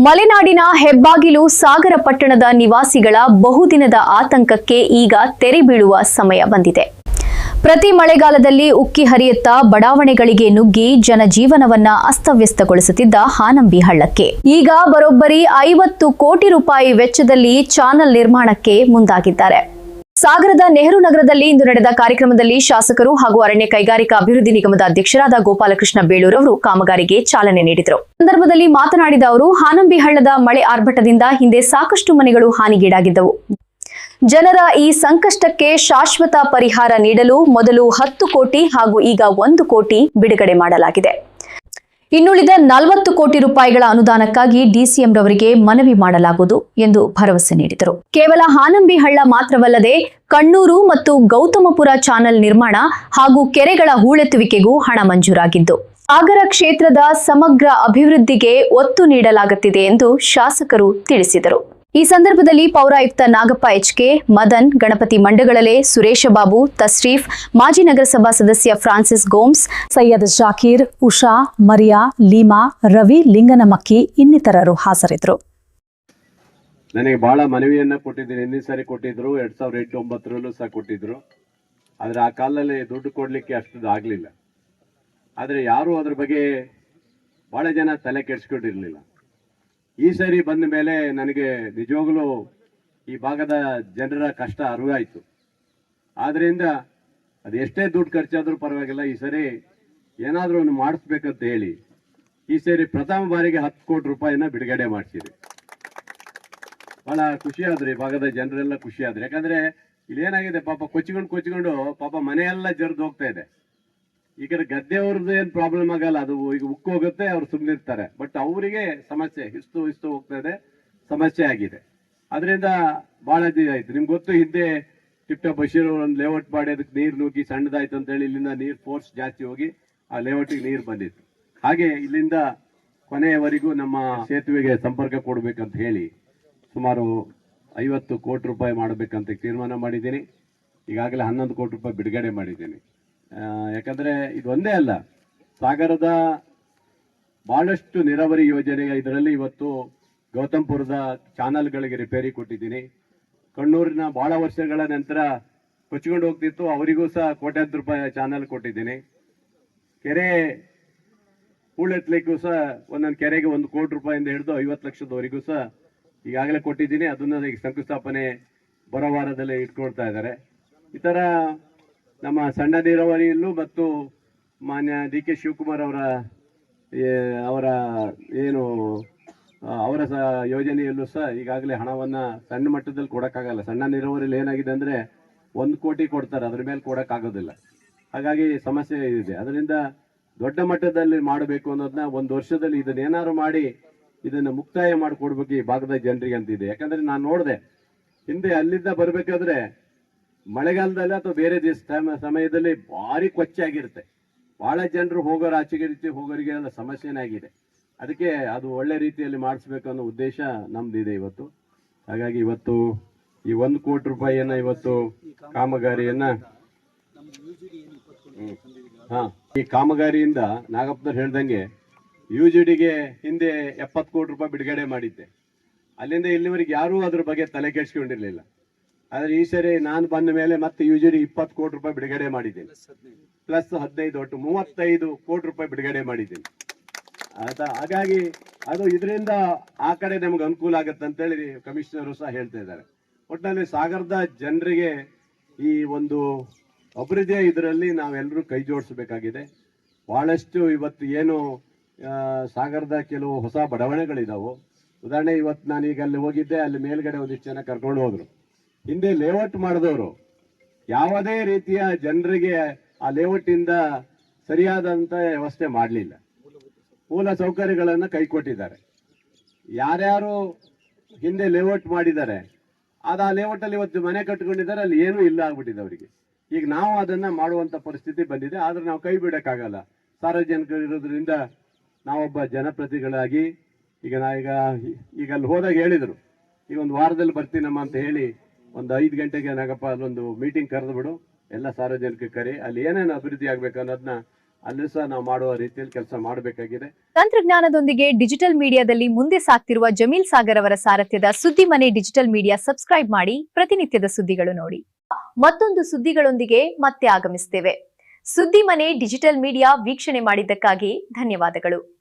ಮಲೆನಾಡಿನ ಹೆಬ್ಬಾಗಿಲು ಸಾಗರ ಪಟ್ಟಣದ ನಿವಾಸಿಗಳ ಬಹುದಿನದ ಆತಂಕಕ್ಕೆ ಈಗ ತೆರೆ ಬೀಳುವ ಸಮಯ ಬಂದಿದೆ. ಪ್ರತಿ ಮಳೆಗಾಲದಲ್ಲಿ ಉಕ್ಕಿ ಹರಿಯುತ್ತಾ ಬಡಾವಣೆಗಳಿಗೆ ನುಗ್ಗಿ ಜನಜೀವನವನ್ನ ಅಸ್ತವ್ಯಸ್ತಗೊಳಿಸುತ್ತಿದ್ದ ಹಾನಂಬಿ ಹಳ್ಳಕ್ಕೆ ಈಗ ಬರೋಬ್ಬರಿ 50 ಕೋಟಿ ರೂಪಾಯಿ ವೆಚ್ಚದಲ್ಲಿ ಚಾನಲ್ ನಿರ್ಮಾಣಕ್ಕೆ ಮುಂದಾಗಿದ್ದಾರೆ. ಸಾಗರದ ನೆಹರು ನಗರದಲ್ಲಿ ಇಂದು ನಡೆದ ಕಾರ್ಯಕ್ರಮದಲ್ಲಿ ಶಾಸಕರು ಹಾಗೂ ಅರಣ್ಯ ಕೈಗಾರಿಕಾ ಅಭಿವೃದ್ಧಿ ನಿಗಮದ ಅಧ್ಯಕ್ಷರಾದ ಗೋಪಾಲಕೃಷ್ಣ ಬೇಳೂರ್ ಅವರು ಕಾಮಗಾರಿಗೆ ಚಾಲನೆ ನೀಡಿದರು. ಸಂದರ್ಭದಲ್ಲಿ ಮಾತನಾಡಿದ ಅವರು, ಹಾನಂಬಿ ಹಳ್ಳದ ಮಳೆ ಆರ್ಭಟದಿಂದ ಹಿಂದೆ ಸಾಕಷ್ಟು ಮನೆಗಳು ಹಾನಿಗೀಡಾಗಿದ್ದವು. ಜನರ ಈ ಸಂಕಷ್ಟಕ್ಕೆ ಶಾಶ್ವತ ಪರಿಹಾರ ನೀಡಲು ಮೊದಲು 10 ಕೋಟಿ ಹಾಗೂ ಈಗ 1 ಕೋಟಿ ಬಿಡುಗಡೆ ಮಾಡಲಾಗಿದೆ. ಇನ್ನುಳಿದ 40 ಕೋಟಿ ರೂಪಾಯಿಗಳ ಅನುದಾನಕ್ಕಾಗಿ ಡಿಸಿಎಂ ರವರಿಗೆ ಮನವಿ ಮಾಡಲಾಗುವುದು ಎಂದು ಭರವಸೆ ನೀಡಿದರು. ಕೇವಲ ಹಾನಂಬಿ ಹಳ್ಳ ಮಾತ್ರವಲ್ಲದೆ ಕಣ್ಣೂರು ಮತ್ತು ಗೌತಮಪುರ ಚಾನಲ್ ನಿರ್ಮಾಣ ಹಾಗೂ ಕೆರೆಗಳ ಹೂಳೆತ್ತುವಿಕೆಗೂ ಹಣ ಮಂಜೂರಾಗಿದ್ದು, ಸಾಗರ ಕ್ಷೇತ್ರದ ಸಮಗ್ರ ಅಭಿವೃದ್ಧಿಗೆ ಒತ್ತು ನೀಡಲಾಗುತ್ತಿದೆ ಎಂದು ಶಾಸಕರು ತಿಳಿಸಿದರು. ಈ ಸಂದರ್ಭದಲ್ಲಿ ಪೌರಾಯುಕ್ತ ನಾಗಪ್ಪ ಎಚ್ಕೆ, ಮದನ್, ಗಣಪತಿ ಮಂಡಗಳಲೆ, ಸುರೇಶ ಬಾಬು, ತಸ್ರೀಫ್, ಮಾಜಿ ನಗರಸಭಾ ಸದಸ್ಯ ಫ್ರಾನ್ಸಿಸ್ ಗೋಮ್ಸ್, ಸೈಯದ್ ಜಾಕೀರ್, ಉಷಾ, ಮರಿಯಾ, ಲೀಮಾ, ರವಿ ಲಿಂಗನಮಕ್ಕಿ ಇನ್ನಿತರರು ಹಾಜರಿದ್ದರು. ನನಗೆ ಬಹಳ ಮನವಿಯನ್ನ ಕೊಟ್ಟಿದ್ದೀನಿ. ಹಿಂದಿನ ಸಾರಿ ಕೊಟ್ಟಿದ್ರು, 2008-9 ಸಹ ಕೊಟ್ಟಿದ್ರು. ಆದ್ರೆ ಆ ಕಾಲದಲ್ಲಿ ದುಡ್ಡು ಕೊಡ್ಲಿಕ್ಕೆ ಅಷ್ಟು ಆಗ್ಲಿಲ್ಲ. ಆದ್ರೆ ಯಾರು ಅದ್ರ ಬಗ್ಗೆ ಬಹಳ ಜನ ತಲೆ ಕೆಡಿಸ್ಕೊಂಡಿರ್ಲಿಲ್ಲ. ಈ ಸರಿ ಬಂದ ಮೇಲೆ ನನಗೆ ನಿಜವಾಗ್ಲೂ ಈ ಭಾಗದ ಜನರ ಕಷ್ಟ ಅರಿವಾಯಿತು. ಆದ್ರಿಂದ ಅದು ಎಷ್ಟೇ ದುಡ್ಡು ಖರ್ಚಾದ್ರೂ ಪರವಾಗಿಲ್ಲ, ಈ ಸರಿ ಏನಾದ್ರೂ ಒಂದು ಮಾಡಿಸ್ಬೇಕಂತ ಹೇಳಿ ಈ ಸರಿ ಪ್ರಥಮ ಬಾರಿಗೆ 10 ಕೋಟಿ ರೂಪಾಯಿನ ಬಿಡುಗಡೆ ಮಾಡಿಸಿದೆ. ಬಹಳ ಖುಷಿ ಆದ್ರು, ಈ ಭಾಗದ ಜನರೆಲ್ಲ ಖುಷಿ ಆದ್ರು. ಯಾಕಂದ್ರೆ ಇಲ್ಲಿ ಏನಾಗಿದೆ, ಪಾಪ ಕೊಚ್ಚಿಕೊಂಡು ಪಾಪ ಮನೆಯೆಲ್ಲ ಜರ್ದು ಹೋಗ್ತಾ ಇದೆ. ಈಗ ಗದ್ದೆಯವ್ರದ್ದು ಏನ್ ಪ್ರಾಬ್ಲಮ್ ಆಗಲ್ಲ, ಅದು ಈಗ ಉಕ್ಕು ಹೋಗುತ್ತೆ, ಅವ್ರು ಸುಮ್ಮನಿರ್ತಾರೆ. ಬಟ್ ಅವರಿಗೆ ಸಮಸ್ಯೆ ಇಷ್ಟು ಹೋಗ್ತಾ ಇದೆ, ಸಮಸ್ಯೆ ಆಗಿದೆ. ಅದರಿಂದ ಬಹಳ ಆಯ್ತು. ನಿಮ್ಗೆ ಗೊತ್ತು, ಹಿಂದೆ ಟಿಪ್ಟಾಪ್ ಬಶೀರ್ ಒಂದು ಲೇಔಟ್ ಮಾಡಿ ಅದಕ್ಕೆ ನೀರು ನುಗ್ಗಿ ಸಣ್ಣದಾಯ್ತು ಅಂತ ಹೇಳಿ ಇಲ್ಲಿಂದ ನೀರು ಫೋರ್ಸ್ ಜಾಸ್ತಿ ಹೋಗಿ ಆ ಲೇಔಟಿಗೆ ನೀರು ಬಂದಿತ್ತು. ಹಾಗೆ ಇಲ್ಲಿಂದ ಕೊನೆಯವರೆಗೂ ನಮ್ಮ ಸೇತುವೆಗೆ ಸಂಪರ್ಕ ಕೊಡ್ಬೇಕಂತ ಹೇಳಿ ಸುಮಾರು 50 ಕೋಟಿ ರೂಪಾಯಿ ಮಾಡಬೇಕಂತ ತೀರ್ಮಾನ ಮಾಡಿದ್ದೀನಿ. ಈಗಾಗಲೇ 11 ಕೋಟಿ ರೂಪಾಯಿ ಬಿಡುಗಡೆ ಮಾಡಿದ್ದೀನಿ. ಯಾಕಂದ್ರೆ ಇದು ಒಂದೇ ಅಲ್ಲ, ಸಾಗರದ ಬಹಳಷ್ಟು ನೀರಾವರಿ ಯೋಜನೆ ಇದರಲ್ಲಿ ಇವತ್ತು ಗೌತಮ್ಪುರದ ಚಾನಲ್ಗಳಿಗೆ ರಿಪೇರಿ ಕೊಟ್ಟಿದ್ದೀನಿ. ಕಣ್ಣೂರಿನ ಬಹಳ ವರ್ಷಗಳ ನಂತರ ಕೊಚ್ಚಿಕೊಂಡು ಹೋಗ್ತಿತ್ತು, ಅವರಿಗೂ ಸಹ ಕೋಟ್ಯಾಂತರ ರೂಪಾಯಿ ಚಾನಲ್ ಕೊಟ್ಟಿದ್ದೀನಿ. ಕೆರೆ ಹೂಳೆತ್ತಲಿಕ್ಕೂ ಸಹ ಒಂದೊಂದು ಕೆರೆಗೆ 1 ಕೋಟಿ ರೂಪಾಯಿಂದ ಹಿಡಿದು 50 ಲಕ್ಷದವರೆಗೂ ಸಹ ಈಗಾಗಲೇ ಕೊಟ್ಟಿದ್ದೀನಿ. ಅದನ್ನ ಈಗ ಶಂಕುಸ್ಥಾಪನೆ ಬರೋ ವಾರದಲ್ಲೇ ಇಟ್ಕೊಳ್ತಾ ಇದ್ದಾರೆ. ಈ ತರ ನಮ್ಮ ಸಣ್ಣ ನೀರಾವರಿಯಲ್ಲೂ ಮತ್ತು ಮಾನ್ಯ ಡಿ ಕೆ ಶಿವಕುಮಾರ್ ಅವರ ಏನು ಅವರ ಯೋಜನೆಯಲ್ಲೂ ಸಹ ಈಗಾಗಲೇ ಹಣವನ್ನ ಸಣ್ಣ ಮಟ್ಟದಲ್ಲಿ ಕೊಡಕ್ಕಾಗಲ್ಲ. ಸಣ್ಣ ನೀರಾವರಿಯಲ್ಲಿ ಏನಾಗಿದೆ ಅಂದ್ರೆ 1 ಕೋಟಿ ಕೊಡ್ತಾರೆ, ಅದ್ರ ಮೇಲೆ ಕೊಡಕ್ಕಾಗೋದಿಲ್ಲ. ಹಾಗಾಗಿ ಸಮಸ್ಯೆ ಇದೆ. ಅದರಿಂದ ದೊಡ್ಡ ಮಟ್ಟದಲ್ಲಿ ಮಾಡಬೇಕು ಅನ್ನೋದನ್ನ 1 ವರ್ಷದಲ್ಲಿ ಇದನ್ನ ಏನಾದ್ರು ಮಾಡಿ ಇದನ್ನ ಮುಕ್ತಾಯ ಮಾಡಿಕೊಡ್ಬೇಕು ಈ ಭಾಗದ ಜನರಿಗೆ ಅಂತಿದೆ. ಯಾಕಂದ್ರೆ ನಾನು ನೋಡಿದೆ, ಹಿಂದೆ ಅಲ್ಲಿಂದ ಬರ್ಬೇಕಾದ್ರೆ ಮಳೆಗಾಲದಲ್ಲಿ ಅಥವಾ ಬೇರೆ ಸಮಯದಲ್ಲಿ ಭಾರಿ ಕೊಚ್ಚಾಗಿರುತ್ತೆ. ಬಹಳ ಜನರು ಹೋಗೋರು ಆಚೆಗೆ ಹೋಗೋರಿಗೆ ಎಲ್ಲ ಸಮಸ್ಯೆನೇ ಆಗಿದೆ. ಅದಕ್ಕೆ ಅದು ಒಳ್ಳೆ ರೀತಿಯಲ್ಲಿ ಮಾಡಿಸ್ಬೇಕು ಅನ್ನೋ ಉದ್ದೇಶ ನಮ್ದಿದೆ ಇವತ್ತು. ಹಾಗಾಗಿ ಇವತ್ತು ಈ 1 ಕೋಟಿ ರೂಪಾಯಿಯನ್ನ ಇವತ್ತು ಕಾಮಗಾರಿಯನ್ನ ಈ ಕಾಮಗಾರಿಯಿಂದ ನಾಗಪ್ಪನವ್ರು ಹೇಳ್ದಂಗೆ UGDಗೆ ಹಿಂದೆ 70 ಕೋಟಿ ರೂಪಾಯಿ ಬಿಡುಗಡೆ ಮಾಡಿದ್ದೆ. ಅಲ್ಲಿಂದ ಇಲ್ಲಿವರೆಗೆ ಯಾರೂ ಅದ್ರ ಬಗ್ಗೆ ತಲೆ ಕೆಡಿಸ್ಕೊಂಡಿರ್ಲಿಲ್ಲ. ಆದ್ರೆ ಈ ಸರಿ ನಾನು ಬಂದ ಮೇಲೆ ಮತ್ತೆ UGD 20 ಕೋಟಿ ರೂಪಾಯಿ ಬಿಡುಗಡೆ ಮಾಡಿದ್ದೀನಿ, ಪ್ಲಸ್ 15 ಒಟ್ಟು 35 ಕೋಟಿ ರೂಪಾಯಿ ಬಿಡುಗಡೆ ಮಾಡಿದ್ದೀನಿ. ಹಾಗಾಗಿ ಅದು ಇದರಿಂದ ಆ ಕಡೆ ನಮ್ಗೆ ಅನುಕೂಲ ಆಗುತ್ತೆ ಅಂತೇಳಿ ಕಮಿಷನರು ಸಹ ಹೇಳ್ತಾ ಇದ್ದಾರೆ. ಒಟ್ಟಿನಲ್ಲಿ ಸಾಗರದ ಜನರಿಗೆ ಈ ಒಂದು ಅಭಿವೃದ್ಧಿಯ ಇದರಲ್ಲಿ ನಾವೆಲ್ಲರೂ ಕೈ ಜೋಡಿಸಬೇಕಾಗಿದೆ. ಬಹಳಷ್ಟು ಇವತ್ತು ಏನು ಸಾಗರದ ಕೆಲವು ಹೊಸ ಬಡಾವಣೆಗಳಿದಾವು. ಉದಾಹರಣೆ, ಇವತ್ತು ನಾನೀಗ ಅಲ್ಲಿ ಹೋಗಿದ್ದೆ, ಅಲ್ಲಿ ಮೇಲ್ಗಡೆ ಒಂದಿಷ್ಟು ಜನ ಕರ್ಕೊಂಡು ಹೋದ್ರು. ಹಿಂದೆ ಲೇಔಟ್ ಮಾಡಿದವರು ಯಾವುದೇ ರೀತಿಯ ಜನರಿಗೆ ಆ ಲೇಔಟ್ ಇಂದ ಸರಿಯಾದಂತ ವ್ಯವಸ್ಥೆ ಮಾಡಲಿಲ್ಲ. ಮೂಲ ಸೌಕರ್ಯಗಳನ್ನು ಕೈಕೊಟ್ಟಿದ್ದಾರೆ. ಯಾರ್ಯಾರು ಹಿಂದೆ ಲೇಔಟ್ ಮಾಡಿದ್ದಾರೆ ಅದು ಆ ಲೇಔಟ್ ಅಲ್ಲಿ ಇವತ್ತು ಮನೆ ಕಟ್ಕೊಂಡಿದ್ದಾರೆ, ಅಲ್ಲಿ ಏನೂ ಇಲ್ಲ ಆಗ್ಬಿಟ್ಟಿದೆ ಅವರಿಗೆ. ಈಗ ನಾವು ಅದನ್ನ ಮಾಡುವಂತ ಪರಿಸ್ಥಿತಿ ಬಂದಿದೆ. ಆದ್ರೆ ನಾವು ಕೈ ಬಿಡಕ್ಕಾಗಲ್ಲ. ಸಾರ್ವಜನಿಕರು ಇರೋದ್ರಿಂದ ನಾವೊಬ್ಬ ಜನಪ್ರತಿನಿಧಿಗಳಾಗಿ ಈಗ ಅಲ್ಲಿ ಹೋದಾಗ ಹೇಳಿದ್ರು, ಈಗ 1 ವಾರದಲ್ಲಿ ಬರ್ತೀನಮ್ಮ ಅಂತ ಹೇಳಿ ಒಂದು 5 ಗಂಟೆಗೆ ನಾಗಪ್ಪ ಅಲ್ಲೊಂದು ಮೀಟಿಂಗ್ ಕರೆದು ಬಿಡು, ಎಲ್ಲ ಸಾರ್ವಜನಿಕ ಕರೆ, ಅಲ್ಲಿ ಏನೇನು ಅಭಿವೃದ್ಧಿ ಆಗ್ಬೇಕು ಅನ್ನೋದನ್ನ ಅಲ್ಲೂ ಸಹ ನಾವು ಮಾಡುವ ರೀತಿಯಲ್ಲಿ ಕೆಲಸ ಮಾಡಬೇಕಾಗಿದೆ. ತಂತ್ರಜ್ಞಾನದೊಂದಿಗೆ ಡಿಜಿಟಲ್ ಮೀಡಿಯಾದಲ್ಲಿ ಮುಂದೆ ಸಾಗ್ತಿರುವ ಜಮೀಲ್ ಸಾಗರ್ ಅವರ ಸಾರಥ್ಯದ ಸುದ್ದಿ ಮನೆ ಡಿಜಿಟಲ್ ಮೀಡಿಯಾ ಸಬ್ಸ್ಕ್ರೈಬ್ ಮಾಡಿ ಪ್ರತಿನಿತ್ಯದ ಸುದ್ದಿಗಳು ನೋಡಿ. ಮತ್ತೊಂದು ಸುದ್ದಿಗಳೊಂದಿಗೆ ಮತ್ತೆ ಆಗಮಿಸುತ್ತೇವೆ. ಸುದ್ದಿ ಮನೆ ಡಿಜಿಟಲ್ ಮೀಡಿಯಾ ವೀಕ್ಷಣೆ ಮಾಡಿದ್ದಕ್ಕಾಗಿ ಧನ್ಯವಾದಗಳು.